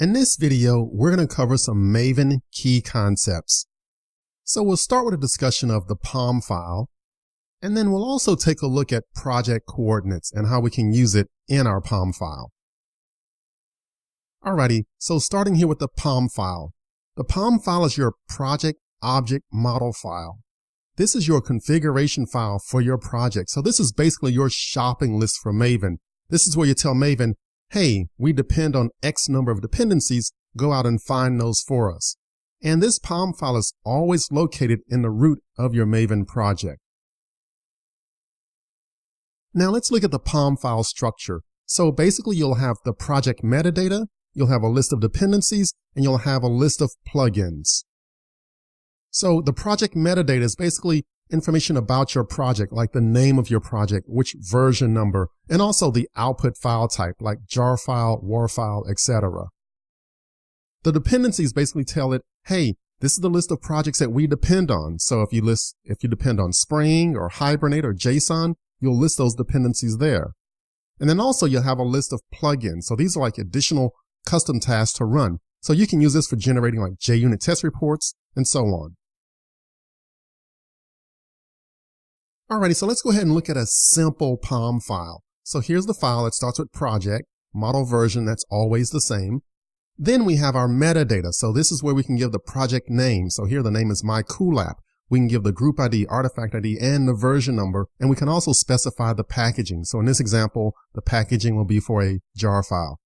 In this video, we're going to cover some Maven Key Concepts. So we'll start with a discussion of the POM file, and then we'll also take a look at project coordinates and how we can use it in our POM file. Alrighty, so starting here with the POM file. The POM file is your project object model file. This is your configuration file for your project. So this is basically your shopping list for Maven. This is where you tell Maven, hey, we depend on X number of dependencies, go out and find those for us. And this POM file is always located in the root of your Maven project. Now let's look at the POM file structure. So basically you'll have the project metadata, you'll have a list of dependencies, and you'll have a list of plugins. So the project metadata is basically information about your project, like the name of your project, which version number, and also the output file type, like jar file, WAR file, etc. The dependencies basically tell it, hey, this is the list of projects that we depend on. So if you depend on Spring or Hibernate or JSON, you'll list those dependencies there. And then also you'll have a list of plugins. So these are like additional custom tasks to run. So you can use this for generating like JUnit test reports and so on. Alrighty, so let's go ahead and look at a simple POM file. So here's the file that starts with project, model version, that's always the same. Then we have our metadata. So this is where we can give the project name. So here the name is my cool app. We can give the group ID, artifact ID, and the version number. And we can also specify the packaging. So in this example, the packaging will be for a jar file.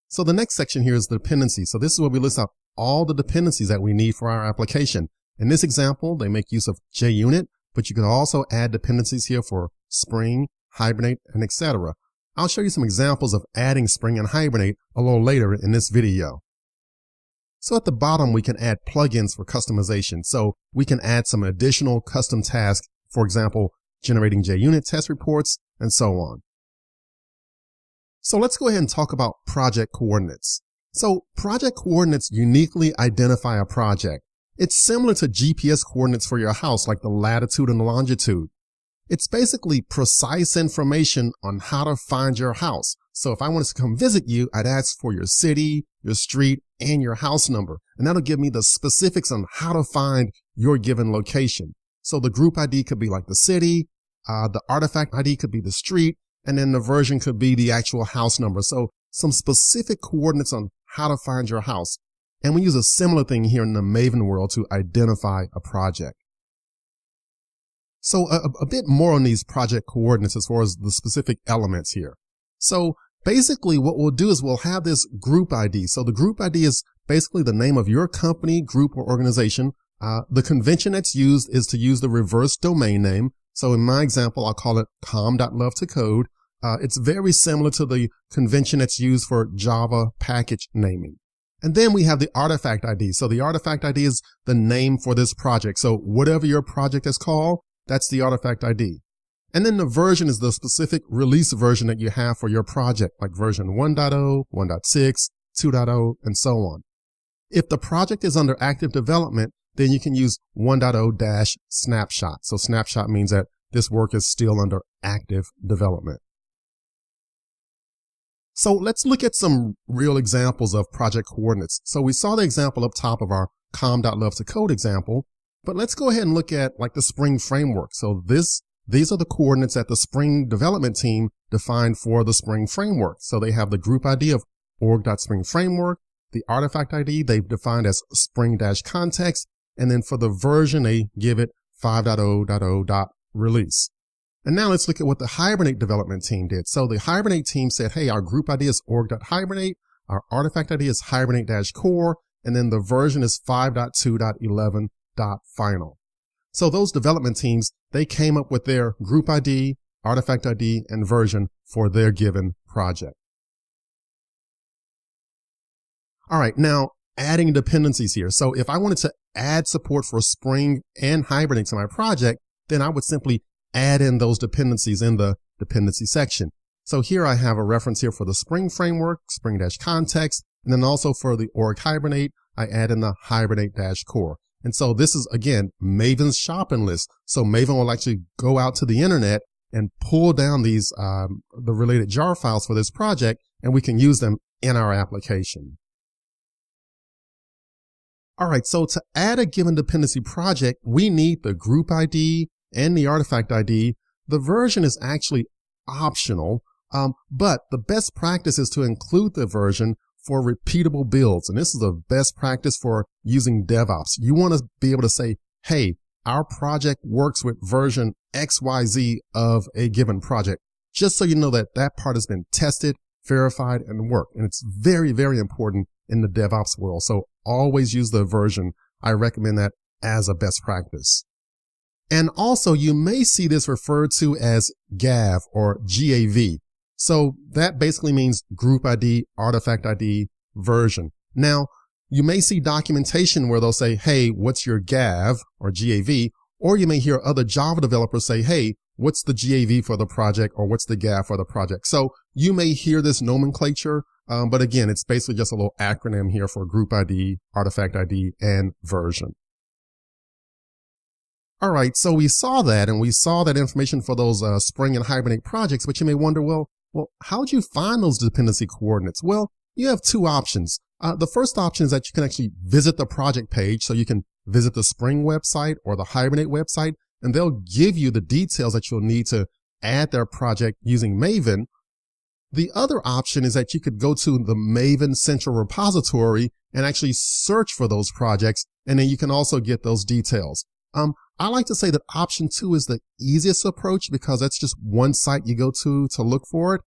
So the next section here is the dependency. So this is where we list out all the dependencies that we need for our application. In this example, they make use of JUnit, but you can also add dependencies here for Spring, Hibernate, and etc. I'll show you some examples of adding Spring and Hibernate a little later in this video. So at the bottom, we can add plugins for customization. So we can add some additional custom tasks, for example, generating JUnit test reports and so on. So let's go ahead and talk about project coordinates. So project coordinates uniquely identify a project. It's similar to GPS coordinates for your house, like the latitude and the longitude. It's basically precise information on how to find your house. So if I wanted to come visit you, I'd ask for your city, your street, and your house number. And that'll give me the specifics on how to find your given location. So the group ID could be like the city, the artifact ID could be the street, and then the version could be the actual house number. So some specific coordinates on how to find your house. And we use a similar thing here in the Maven world to identify a project. So a bit more on these project coordinates as far as the specific elements here. So basically what we'll do is we'll have this group ID. So the group ID is basically the name of your company, group, or organization. The convention that's used is to use the reverse domain name. So in my example, I'll call it pom.xml. It's very similar to the convention that's used for Java package naming. And then we have the artifact ID. So the artifact ID is the name for this project. So whatever your project is called, that's the artifact ID. And then the version is the specific release version that you have for your project, like version 1.0, 1.6, 2.0, and so on. If the project is under active development, then you can use 1.0-snapshot. So snapshot means that this work is still under active development. So let's look at some real examples of project coordinates. So we saw the example up top of our com.love2code example, but let's go ahead and look at like the Spring framework. So these are the coordinates that the Spring development team defined for the Spring framework. So they have the group ID of org.springframework, the artifact ID they've defined as spring-context, and then for the version they give it 5.0.0.release. And now let's look at what the Hibernate development team did. So the Hibernate team said, hey, our group ID is org.hibernate, our artifact ID is hibernate-core, and then the version is 5.2.11.final. So those development teams, they came up with their group ID, artifact ID, and version for their given project. All right, now adding dependencies here. So if I wanted to add support for Spring and Hibernate to my project, then I would simply add in those dependencies in the dependency section. So here I have a reference here for the Spring framework, spring-context, and then also for the org Hibernate, I add in the Hibernate-core. And so this is, again, Maven's shopping list. So Maven will actually go out to the internet and pull down these, the related jar files for this project, and we can use them in our application. All right, so to add a given dependency project, we need the group ID and the artifact ID. The version is actually optional, but the best practice is to include the version for repeatable builds. And this is the best practice for using DevOps. You want to be able to say, hey, our project works with version XYZ of a given project, just so you know that that part has been tested, verified, and worked. And it's very, very important in the DevOps world. So always use the version. I recommend that as a best practice. And also, you may see this referred to as GAV or GAV. So that basically means group ID, artifact ID, version. Now, you may see documentation where they'll say, hey, what's your GAV or GAV? Or you may hear other Java developers say, hey, what's the GAV for the project or what's the GAV for the project? So you may hear this nomenclature, but again, it's basically just a little acronym here for group ID, artifact ID, and version. All right, so we saw that, and we saw that information for those Spring and Hibernate projects, but you may wonder, well, how'd you find those dependency coordinates? Well, you have two options. The first option is that you can actually visit the project page. So you can visit the Spring website or the Hibernate website, and they'll give you the details that you'll need to add their project using Maven. The other option is that you could go to the Maven Central Repository and actually search for those projects, and then you can also get those details. I like to say that option 2 is the easiest approach because that's just one site you go to look for it.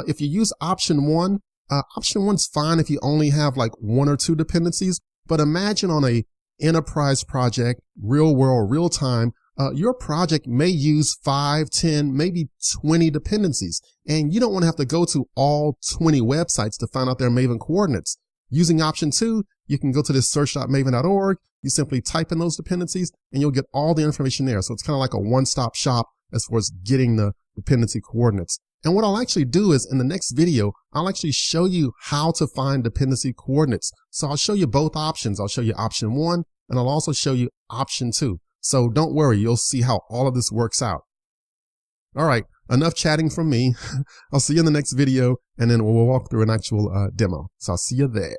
If you use option 1, option 1's fine if you only have like 1 or 2 dependencies, but imagine on a enterprise project, real world, real time, your project may use 5, 10, maybe 20 dependencies, and you don't want to have to go to all 20 websites to find out their Maven coordinates. Using option 2, you can go to this search.maven.org. You simply type in those dependencies and you'll get all the information there. So it's kind of like a one-stop shop as far as getting the dependency coordinates. And what I'll actually do is in the next video, I'll actually show you how to find dependency coordinates. So I'll show you both options. I'll show you option 1 and I'll also show you option 2. So don't worry, you'll see how all of this works out. All right, enough chatting from me. I'll see you in the next video and then we'll walk through an actual demo. So I'll see you there.